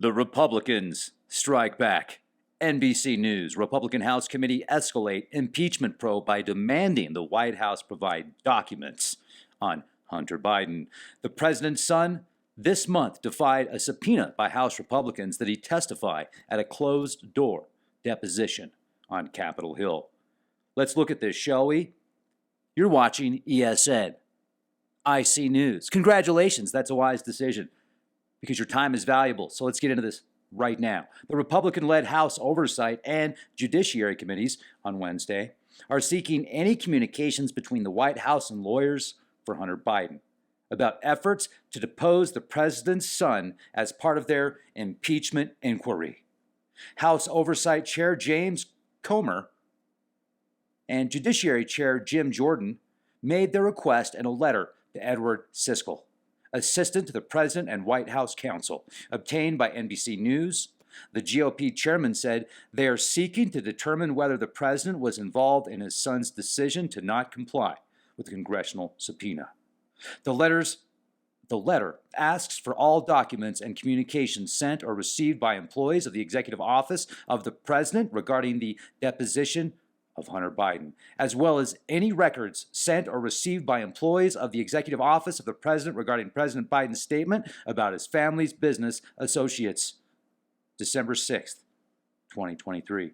The Republicans strike back. NBC News, Republican House Committee escalate impeachment probe by demanding the White House provide documents on Hunter Biden. The president's son this month defied a subpoena by House Republicans that he testify at a closed-door deposition on Capitol Hill. Let's look at this, shall we? You're watching ESN. IC News. Congratulations, that's a wise decision because your time is valuable. So let's get into this right now. The Republican-led House Oversight and Judiciary Committees on Wednesday are seeking any communications between the White House and lawyers for Hunter Biden about efforts to depose the president's son as part of their impeachment inquiry. House Oversight Chair James Comer and Judiciary Chair Jim Jordan made their request in a letter to Edward Siskel, assistant to the president and White House counsel, obtained by NBC News. The GOP chairman said they are seeking to determine whether the president was involved in his son's decision to not comply with the congressional subpoena. The letter asks for all documents and communications sent or received by employees of the executive office of the president regarding the deposition of Hunter Biden, as well as any records sent or received by employees of the executive office of the president regarding President Biden's statement about his family's business associates, December 6th, 2023.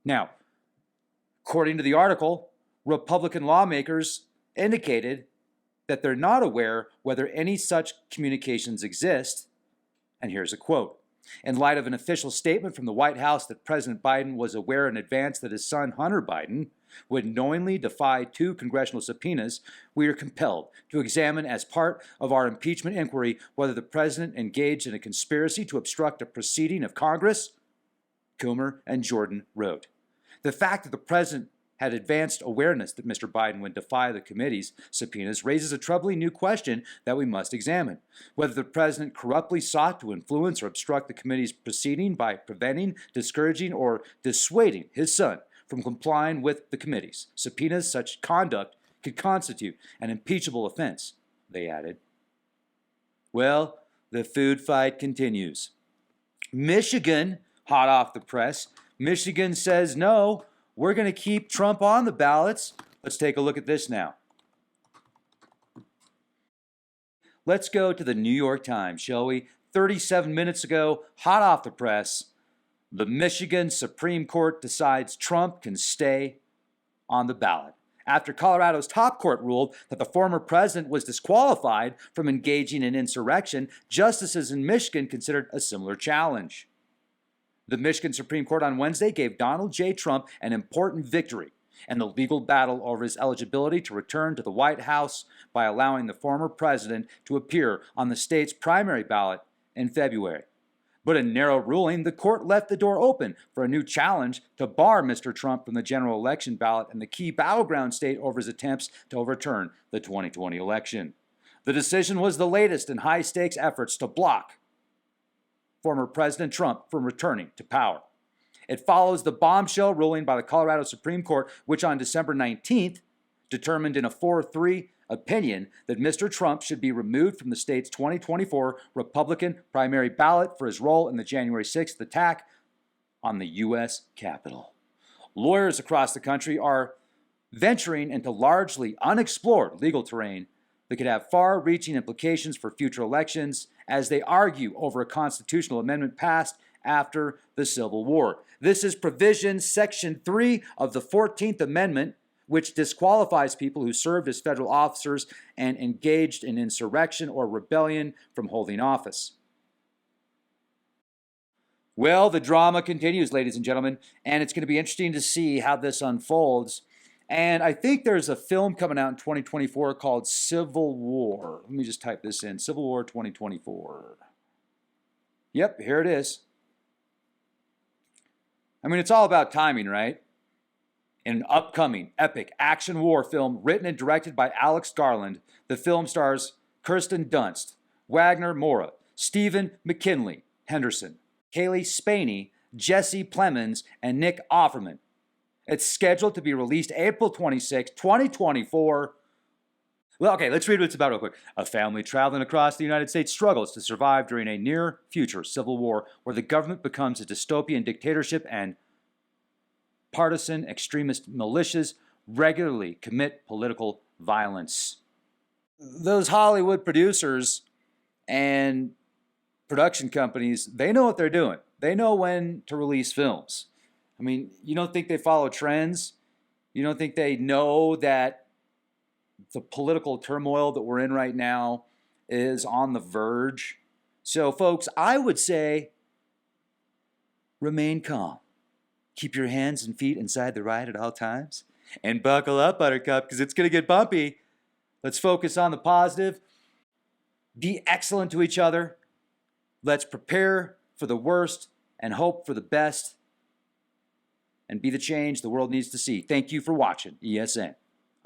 Now, according to the article, Republican lawmakers indicated that they're not aware whether any such communications exist, and here's a quote. In light of an official statement from the White House that President Biden was aware in advance that his son, Hunter Biden, would knowingly defy 2 congressional subpoenas, we are compelled to examine as part of our impeachment inquiry whether the president engaged in a conspiracy to obstruct a proceeding of Congress, Comer and Jordan wrote. The fact that the president had advanced awareness that Mr. Biden would defy the committee's subpoenas raises a troubling new question that we must examine. Whether the president corruptly sought to influence or obstruct the committee's proceeding by preventing, discouraging, or dissuading his son from complying with the committee's subpoenas, such conduct could constitute an impeachable offense, they added. Well, the food fight continues. Michigan, hot off the press, Michigan says no. We're going to keep Trump on the ballots. Let's take a look at this now. Let's go to the New York Times, shall we? 37 minutes ago, hot off the press, the Michigan Supreme Court decides Trump can stay on the ballot after Colorado's top court ruled that the former president was disqualified from engaging in insurrection. Justices in Michigan considered a similar challenge. The Michigan Supreme Court on Wednesday gave Donald J. Trump an important victory in the legal battle over his eligibility to return to the White House by allowing the former president to appear on the state's primary ballot in February. But in a narrow ruling, the court left the door open for a new challenge to bar Mr. Trump from the general election ballot in the key battleground state over his attempts to overturn the 2020 election. The decision was the latest in high-stakes efforts to block former President Trump from returning to power. It follows the bombshell ruling by the Colorado Supreme Court, which on December 19th determined in a 4-3 opinion that Mr. Trump should be removed from the state's 2024 Republican primary ballot for his role in the January 6th attack on the U.S. Capitol. Lawyers across the country are venturing into largely unexplored legal terrain that could have far-reaching implications for future elections as they argue over a constitutional amendment passed after the Civil War. This is provision section 3 of the 14th Amendment, which disqualifies people who served as federal officers and engaged in insurrection or rebellion from holding office. Well, the drama continues, ladies and gentlemen, and it's going to be interesting to see how this unfolds. And I think there's a film coming out in 2024 called Civil War. Let me just type this in, Civil War 2024. Yep, here it is. I mean, it's all about timing, right? In an upcoming epic action war film written and directed by Alex Garland, the film stars Kirsten Dunst, Wagner Moura, Stephen McKinley Henderson, Cailee Spaeny, Jesse Plemons, and Nick Offerman. It's scheduled to be released April 26, 2024. Well, okay, let's read what it's about real quick. A family traveling across the United States struggles to survive during a near future civil war where the government becomes a dystopian dictatorship and partisan extremist militias regularly commit political violence. Those Hollywood producers and production companies, they know what they're doing. They know when to release films. I mean, you don't think they follow trends? You don't think they know that the political turmoil that we're in right now is on the verge? So, folks, I would say remain calm. Keep your hands and feet inside the ride at all times. And buckle up, Buttercup, because it's going to get bumpy. Let's focus on the positive. Be excellent to each other. Let's prepare for the worst and hope for the best. And be the change the world needs to see. Thank you for watching ESN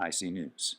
IC News.